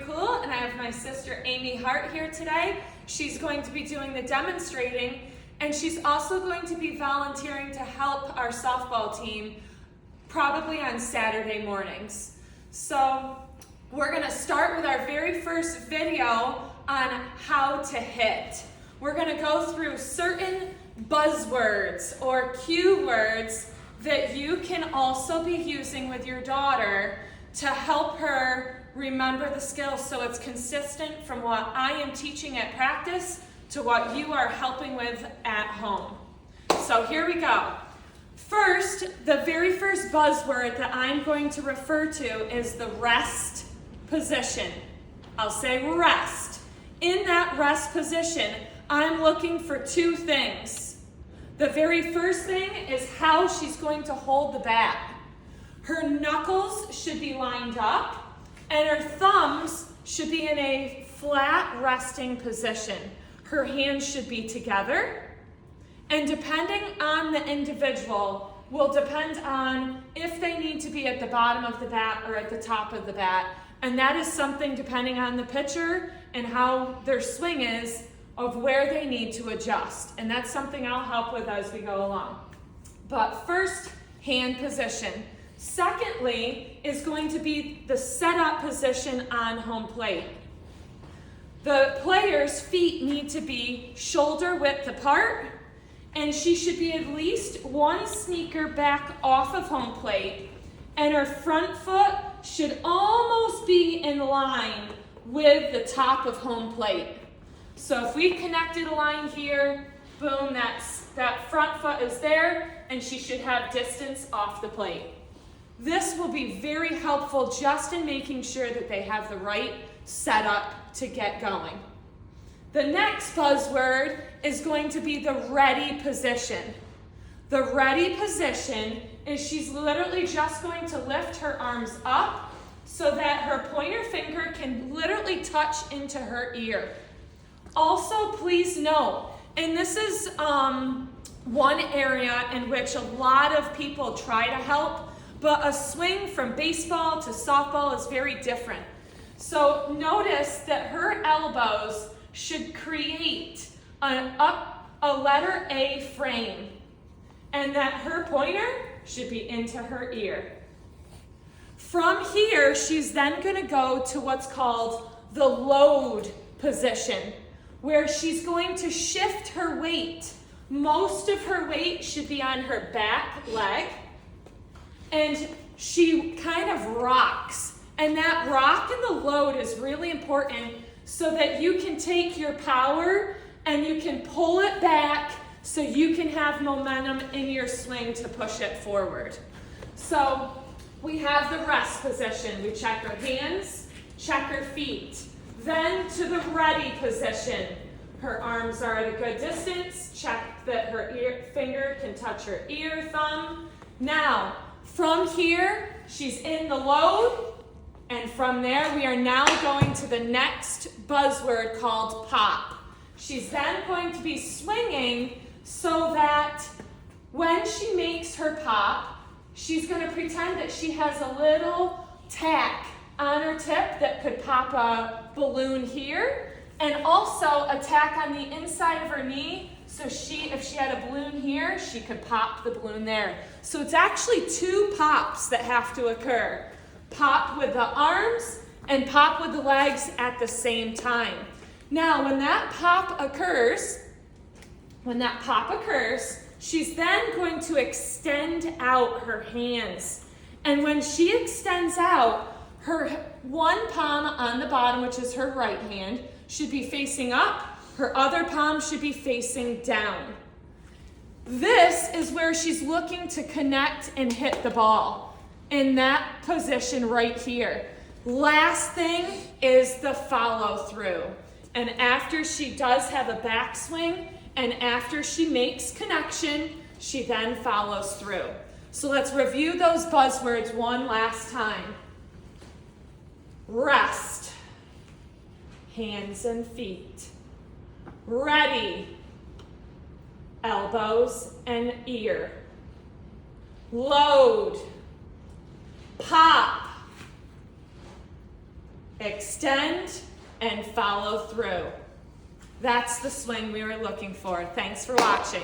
cool, and I have my sister Amy Hart here today. She's going to be doing the demonstrating, and she's also going to be volunteering to help our softball team, probably on Saturday mornings. So we're gonna start with our very first video on how to hit. We're gonna go through certain buzzwords or cue words that you can also be using with your daughter to help her remember the skills so it's consistent from what I am teaching at practice to what you are helping with at home. So here we go. First, the very first buzzword that I'm going to refer to is the rest position. I'll say rest. In that rest position, I'm looking for two things. The very first thing is how she's going to hold the bat. Her knuckles should be lined up, and her thumbs should be in a flat resting position. Her hands should be together, and depending on the individual will depend on if they need to be at the bottom of the bat or at the top of the bat, and that is something depending on the pitcher and how their swing is of where they need to adjust, and that's something I'll help with as we go along. But first, hand position. Secondly is going to be the setup position on home plate. The player's feet need to be shoulder width apart, and she should be at least one sneaker back off of home plate, and her front foot should almost be in line with the top of home plate. So if we connected a line here, boom, that front foot is there, and she should have distance off the plate. This will be very helpful just in making sure that they have the right setup to get going. The next buzzword is going to be the ready position. The ready position is she's literally just going to lift her arms up so that her pointer finger can literally touch into her ear. Also, please note, and this is one area in which a lot of people try to help, but a swing from baseball to softball is very different. So notice that her elbows should create a letter A frame, and that her pointer should be into her ear. From here, she's then going to go to what's called the load position, where she's going to shift her weight. Most of her weight should be on her back leg, and she kind of rocks. And that rock and the load is really important so that you can take your power and you can pull it back so you can have momentum in your swing to push it forward. So we have the rest position. We check our hands, check her feet. Then to the ready position. Her arms are at a good distance. Check that her finger can touch her ear, thumb. Now, from here, she's in the load, and from there, we are now going to the next buzzword called pop. She's then going to be swinging so that when she makes her pop, she's going to pretend that she has a little tack on her tip that could pop a balloon here, and also a tack on the inside of her knee. So if she had a balloon here, she could pop the balloon there. So it's actually two pops that have to occur. Pop with the arms and pop with the legs at the same time. Now, when that pop occurs, she's then going to extend out her hands. And when she extends out, her one palm on the bottom, which is her right hand, should be facing up. Her other palm should be facing down. This is where she's looking to connect and hit the ball, in that position right here. Last thing is the follow through. And after she does have a backswing, and after she makes connection, she then follows through. So let's review those buzzwords one last time. Rest, hands and feet. Ready, elbows and ear. Load, pop, extend, and follow through. That's the swing we were looking for. Thanks for watching.